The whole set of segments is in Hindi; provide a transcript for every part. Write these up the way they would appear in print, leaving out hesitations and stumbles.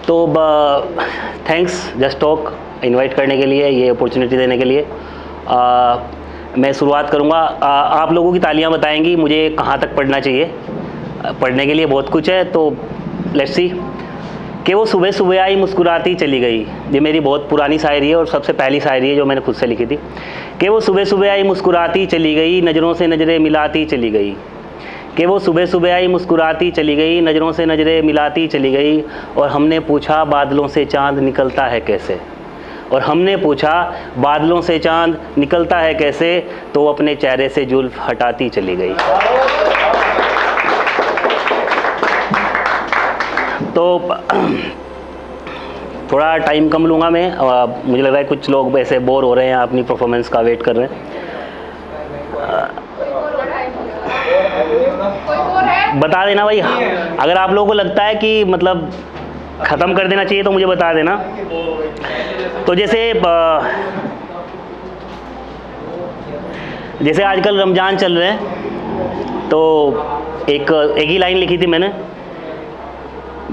तो थैंक्स जस्ट टॉक इनवाइट करने के लिए, ये अपॉर्चुनिटी देने के लिए। मैं शुरुआत करूँगा। आप लोगों की तालियां बताएंगी मुझे कहाँ तक पढ़ना चाहिए। पढ़ने के लिए बहुत कुछ है, तो लेट्स सी। कि वो सुबह सुबह आई मुस्कुराती चली गई, ये मेरी बहुत पुरानी शायरी है और सबसे पहली शायरी है जो मैंने खुद से लिखी थी। कि वो सुबह सुबह आई मुस्कुराती चली गई, नज़रों से नज़रें मिलाती चली गई। कि वो सुबह सुबह आई मुस्कुराती चली गई, नज़रों से नज़रें मिलाती चली गई। और हमने पूछा बादलों से चाँद निकलता है कैसे। और हमने पूछा बादलों से चाँद निकलता है कैसे, तो वो अपने चेहरे से जुल्फ हटाती चली गई। तो थोड़ा टाइम कम लूँगा मैं। मुझे लग रहा है कुछ लोग ऐसे बोर हो रहे हैं, अपनी परफॉर्मेंस का वेट कर रहे हैं। बता देना भाई, अगर आप लोगों को लगता है कि मतलब ख़त्म कर देना चाहिए तो मुझे बता देना। तो जैसे आजकल रमज़ान चल रहे हैं, तो एक ही लाइन लिखी थी मैंने।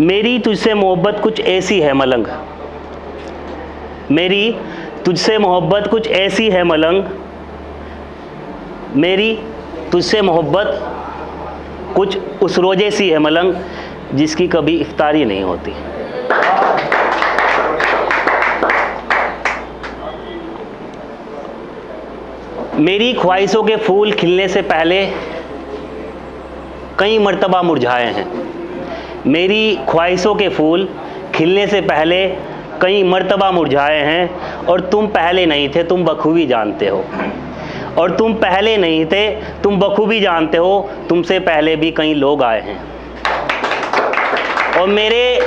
मेरी तुझसे मोहब्बत कुछ ऐसी है मलंग, मेरी तुझसे मोहब्बत कुछ ऐसी है मलंग, मेरी तुझसे मोहब्बत कुछ उस रोजे सी है मलंग, जिसकी कभी इफ्तारी नहीं होती। मेरी ख्वाहिशों के फूल खिलने से पहले कई मर्तबा मुरझाए हैं। मेरी ख्वाहिशों के फूल खिलने से पहले कई मर्तबा मुरझाए हैं। और तुम पहले नहीं थे, तुम बखूबी जानते हो। और तुम पहले नहीं थे, तुम बखूबी जानते हो, तुमसे पहले भी कई लोग आए हैं। और मेरे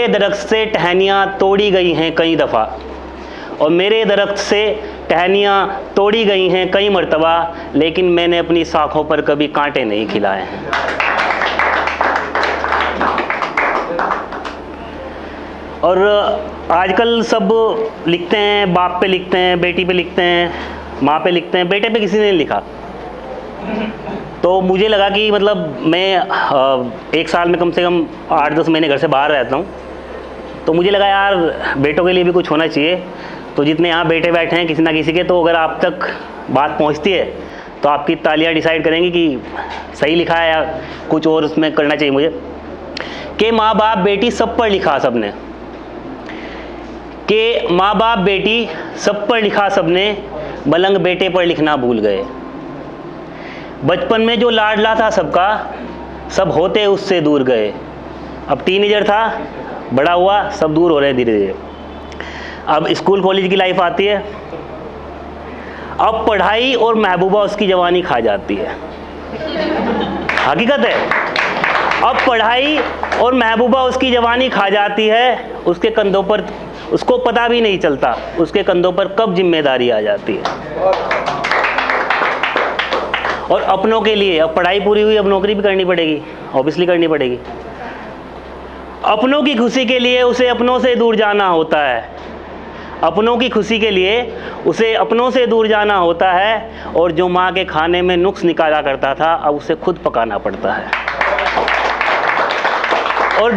दरख्त से टहनियाँ तोड़ी गई हैं कई दफ़ा। और मेरे दरख्त से टहनियाँ तोड़ी गई हैं कई मर्तबा, लेकिन मैंने अपनी शाखों पर कभी कांटे नहीं खिलाए हैं। और आजकल सब लिखते हैं, बाप पे लिखते हैं, बेटी पे लिखते हैं, माँ पे लिखते हैं, बेटे पे किसी ने नहीं लिखा। तो मुझे लगा कि मतलब मैं एक साल में कम से कम 8-10 महीने घर से बाहर रहता हूँ, तो मुझे लगा यार बेटों के लिए भी कुछ होना चाहिए। तो जितने यहाँ बेटे बैठे हैं किसी ना किसी के, तो अगर आप तक बात पहुँचती है तो आपकी तालियाँ डिसाइड करेंगी कि सही लिखा है या कुछ और उसमें करना चाहिए मुझे। कि माँ बाप बेटी सब पर लिखा सबने, कि माँ बाप बेटी सब पर लिखा सबने, मलंग बेटे पर लिखना भूल गए। बचपन में जो लाडला था सबका, सब होते उससे दूर गए। अब टीनेजर था, बड़ा हुआ, सब दूर हो रहे हैं धीरे धीरे। अब स्कूल कॉलेज की लाइफ आती है, अब पढ़ाई और महबूबा उसकी जवानी खा जाती है। हकीकत है, अब पढ़ाई और महबूबा उसकी जवानी खा जाती है। उसके कंधों पर, उसको पता भी नहीं चलता उसके कंधों पर कब जिम्मेदारी आ जाती है। और अपनों के लिए, अब पढ़ाई पूरी हुई, अब नौकरी भी करनी पड़ेगी, ऑब्वियसली करनी पड़ेगी। अपनों की खुशी के लिए उसे अपनों से दूर जाना होता है। अपनों की खुशी के लिए उसे अपनों से दूर जाना होता है। और जो माँ के खाने में नुक्स निकाला करता था, अब उसे खुद पकाना पड़ता है। और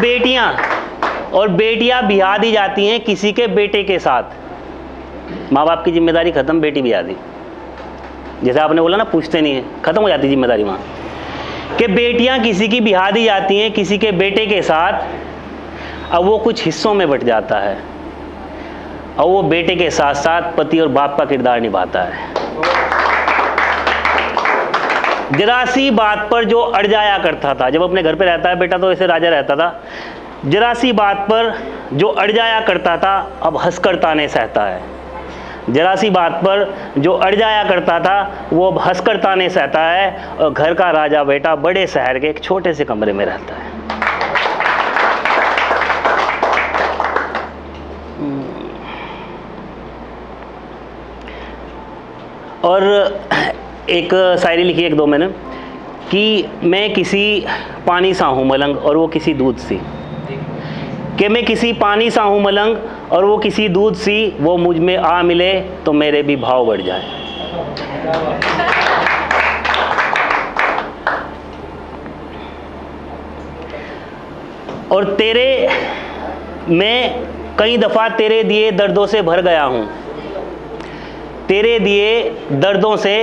बेटियां बिहा दी जाती हैं किसी के बेटे के साथ। माँ बाप की जिम्मेदारी खत्म, बेटी बिहा दी। जैसे आपने बोला ना, पूछते नहीं है, खत्म हो जाती जिम्मेदारी वहाँ। कि बेटियां किसी की बिहा दी जाती हैं किसी के बेटे के साथ। अब वो कुछ हिस्सों में बट जाता है, और वो बेटे के साथ साथ पति और बाप का किरदार निभाता है। जरा सी बात पर जो अड़ जाया करता था, जब अपने घर पे रहता है बेटा तो ऐसे राजा रहता था, जरा सी बात पर जो अड़ जाया करता था, अब हंसकर ताने सहता है। जरा सी बात पर जो अड़ जाया करता था, वो अब हंसकर ताने सहता है। और घर का राजा बेटा बड़े शहर के एक छोटे से कमरे में रहता है। और एक शायरी लिखी एक दो मैंने, कि मैं किसी पानी सा हूँ मलंग और वो किसी दूध सी। कि मैं किसी पानी सा हूँ मलंग और वो किसी दूध सी, वो मुझ में आ मिले तो मेरे भी भाव बढ़ जाए। और तेरे मैं कई दफ़ा तेरे दिए दर्दों से भर गया हूँ, तेरे दिए दर्दों से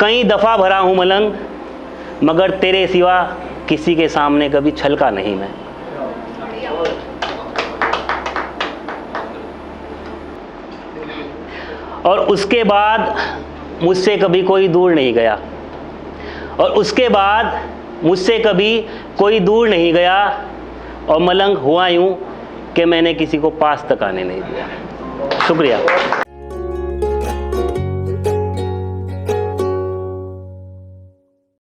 कई दफ़ा भरा हूँ मलंग, मगर तेरे सिवा किसी के सामने कभी छलका नहीं मैं। और उसके बाद मुझसे कभी कोई दूर नहीं गया, और उसके बाद मुझसे कभी कोई दूर नहीं गया, और मलंग हुआ यूँ कि मैंने किसी को पास तक आने नहीं दिया। शुक्रिया।